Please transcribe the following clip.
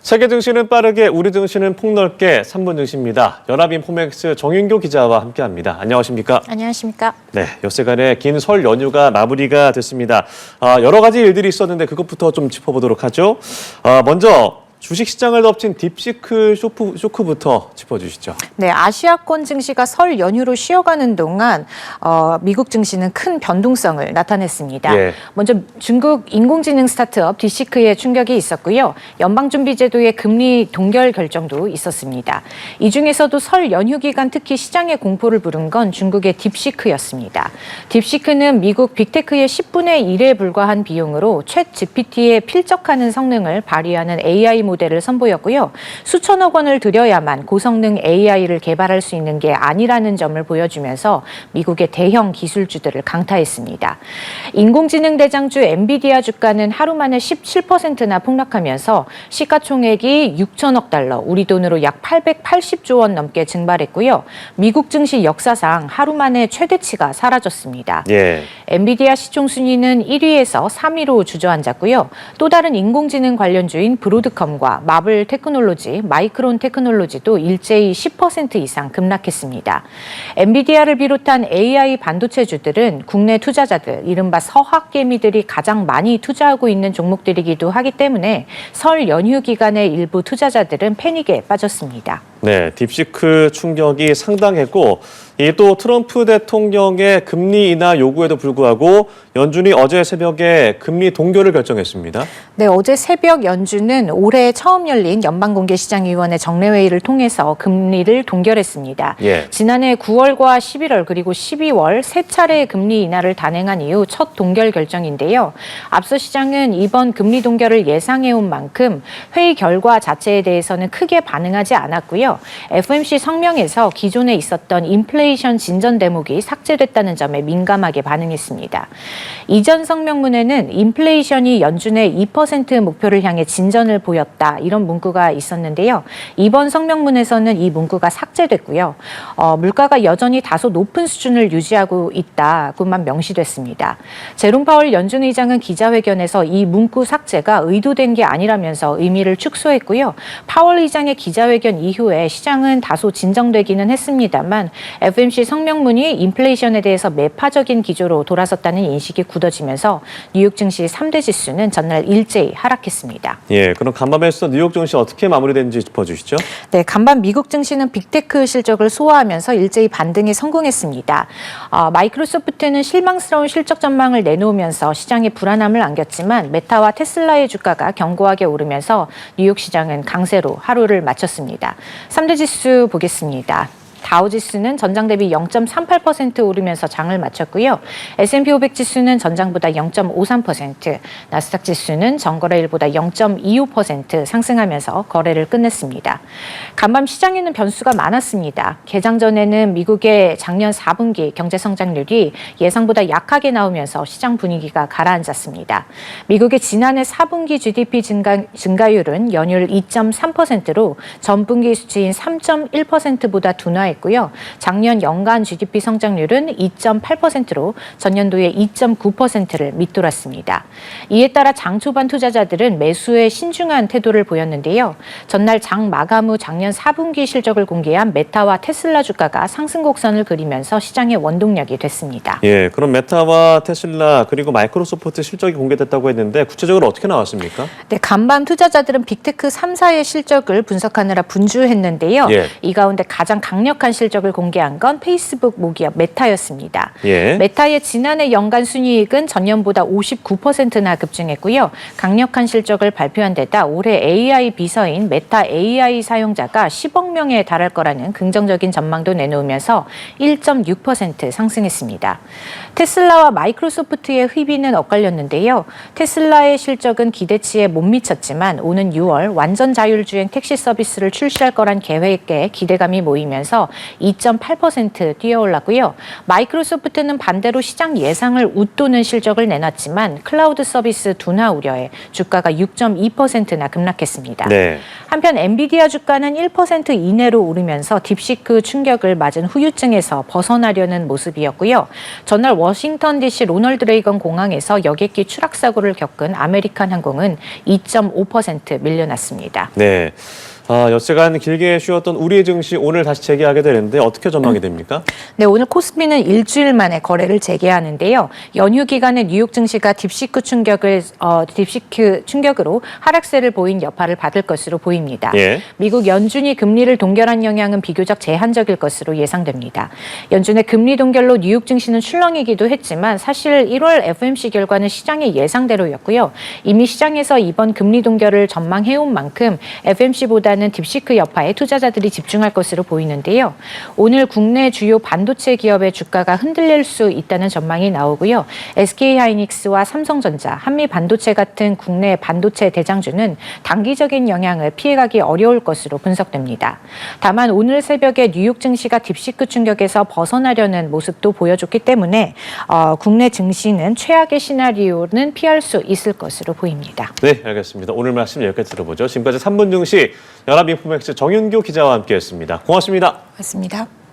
세계 증시는 빠르게, 우리 증시는 폭넓게 3분 증시입니다. 연합인포맥스 정윤교 기자와 함께합니다. 안녕하십니까? 안녕하십니까? 네, 엿새간의 긴 설 연휴가 마무리가 됐습니다. 여러 가지 일들이 있었는데 그것부터 좀 짚어보도록 하죠. 먼저 주식시장을 덮친 딥시크 쇼크부터 짚어주시죠. 네, 아시아권 증시가 설 연휴로 쉬어가는 동안 미국 증시는 큰 변동성을 나타냈습니다. 예. 먼저 중국 인공지능 스타트업 딥시크의 충격이 있었고요. 연방준비제도의 금리 동결 결정도 있었습니다. 이 중에서도 설 연휴 기간 특히 시장의 공포를 부른 건 중국의 딥시크였습니다. 딥시크는 미국 빅테크의 10분의 1에 불과한 비용으로 챗 GPT에 필적하는 성능을 발휘하는 AI 모델을 선보였고요. 수천억 원을 들여야만 고성능 AI를 개발할 수 있는 게 아니라는 점을 보여주면서 미국의 대형 기술주들을 강타했습니다. 인공지능 대장주 엔비디아 주가는 하루 만에 17%나 폭락하면서 시가총액이 6천억 달러, 우리 돈으로 약 880조 원 넘게 증발했고요. 미국 증시 역사상 하루 만에 최대치가 사라졌습니다. 예. 엔비디아 시총 순위는 1위에서 3위로 주저앉았고요. 또 다른 인공지능 관련주인 브로드컴과 마블 테크놀로지, 마이크론 테크놀로지도 일제히 10% 이상 급락했습니다. 엔비디아를 비롯한 AI 반도체주들은 국내 투자자들, 이른바 서학개미들이 가장 많이 투자하고 있는 종목들이기도 하기 때문에 설 연휴 기간에 일부 투자자들은 패닉에 빠졌습니다. 네, 딥시크 충격이 상당했고 또 트럼프 대통령의 금리 인하 요구에도 불구하고 연준이 어제 새벽에 금리 동결을 결정했습니다. 네, 어제 새벽 연준은 올해 처음 열린 연방공개시장위원회 정례회의를 통해서 금리를 동결했습니다. 예. 지난해 9월과 11월 그리고 12월 세 차례의 금리 인하를 단행한 이후 첫 동결 결정인데요. 앞서 시장은 이번 금리 동결을 예상해온 만큼 회의 결과 자체에 대해서는 크게 반응하지 않았고요. FOMC 성명에서 기존에 있었던 인플레이션 진전 대목이 삭제됐다는 점에 민감하게 반응했습니다. 이전 성명문에는 인플레이션이 연준의 2% 목표를 향해 진전을 보였다, 이런 문구가 있었는데요. 이번 성명문에서는 이 문구가 삭제됐고요. 물가가 여전히 다소 높은 수준을 유지하고 있다고만 명시됐습니다. 제롬 파월 연준 의장은 기자회견에서 이 문구 삭제가 의도된 게 아니라면서 의미를 축소했고요. 파월 의장의 기자회견 이후에 시장은 다소 진정되기는 했습니다만 FOMC 성명문이 인플레이션에 대해서 매파적인 기조로 돌아섰다는 인식이 굳어지면서 뉴욕 증시 3대 지수는 전날 일제히 하락했습니다. 예, 그럼 간밤에서 뉴욕 증시 어떻게 마무리됐는지 짚어주시죠. 네, 간밤 미국 증시는 빅테크 실적을 소화하면서 일제히 반등에 성공했습니다. 마이크로소프트는 실망스러운 실적 전망을 내놓으면서 시장에 불안함을 안겼지만 메타와 테슬라의 주가가 견고하게 오르면서 뉴욕 시장은 강세로 하루를 마쳤습니다. 3대 지수 보겠습니다. 다우지수는 전장 대비 0.38% 오르면서 장을 마쳤고요. S&P 500 지수는 전장보다 0.53%, 나스닥 지수는 전거래일보다 0.25% 상승하면서 거래를 끝냈습니다. 간밤 시장에는 변수가 많았습니다. 개장 전에는 미국의 작년 4분기 경제 성장률이 예상보다 약하게 나오면서 시장 분위기가 가라앉았습니다. 미국의 지난해 4분기 GDP 증가율은 연율 2.3%로 전분기 수치인 3.1%보다 둔화했고요. 작년 연간 GDP 성장률은 2.8%로 전년도의 2.9%를 밑돌았습니다. 이에 따라 장 초반 투자자들은 매수에 신중한 태도를 보였는데요. 전날 장 마감 후 작년 4분기 실적을 공개한 메타와 테슬라 주가가 상승 곡선을 그리면서 시장의 원동력이 됐습니다. 예, 그럼 메타와 테슬라 그리고 마이크로소프트 실적이 공개됐다고 했는데 구체적으로 어떻게 나왔습니까? 네, 간밤 투자자들은 빅테크 3사의 실적을 분석하느라 분주했는데요. 예. 이 가운데 가장 강력한 실적을 공개한 건 페이스북 모기업 메타였습니다. 예. 메타의 지난해 연간 순이익은 전년보다 59%나 급증했고요. 강력한 실적을 발표한 데다 올해 AI 비서인 메타 AI 사용자가 10억 명에 달할 거라는 긍정적인 전망도 내놓으면서 1.6% 상승했습니다. 테슬라와 마이크로소프트의 희비는 엇갈렸는데요. 테슬라의 실적은 기대치에 못 미쳤지만 오는 6월 완전 자율주행 택시 서비스를 출시할 거란 계획에 기대감이 모이면서 오르면서 2.8% 뛰어올랐고요. 마이크로소프트는 반대로 시장 예상을 웃도는 실적을 내놨지만 클라우드 서비스 둔화 우려에 주가가 6.2%나 급락했습니다. 네. 한편 엔비디아 주가는 1% 이내로 오르면서 딥시크 충격을 맞은 후유증에서 벗어나려는 모습이었고요. 전날 워싱턴 DC 로널드 레이건 공항에서 여객기 추락 사고를 겪은 아메리칸 항공은 2.5% 밀려났습니다. 네. 여태간 길게 쉬었던 우리 증시 오늘 다시 재개하게 되는데 어떻게 전망이 됩니까? 네, 오늘 코스피는 일주일 만에 거래를 재개하는데요. 연휴 기간에 뉴욕 증시가 딥시크 충격으로 하락세를 보인 여파를 받을 것으로 보입니다. 예. 미국 연준이 금리를 동결한 영향은 비교적 제한적일 것으로 예상됩니다. 연준의 금리 동결로 뉴욕 증시는 출렁이기도 했지만 사실 1월 FOMC 결과는 시장의 예상대로였고요. 이미 시장에서 이번 금리 동결을 전망해온 만큼 FOMC보다는 딥시크 여파에 투자자들이 집중할 것으로 보이는데요. 오늘 국내 주요 반도체 기업의 주가가 흔들릴 수 있다는 전망이 나오고요. SK하이닉스와 삼성전자, 한미반도체 같은 국내 반도체 대장주는 단기적인 영향을 피해가기 어려울 것으로 분석됩니다. 다만 오늘 새벽에 뉴욕 증시가 딥시크 충격에서 벗어나려는 모습도 보여줬기 때문에 국내 증시는 최악의 시나리오는 피할 수 있을 것으로 보입니다. 네, 알겠습니다. 오늘 말씀 여기까지 들어보죠. 지금까지 3분 증시 연합인포맥스 정윤교 기자와 함께했습니다. 고맙습니다. 고맙습니다.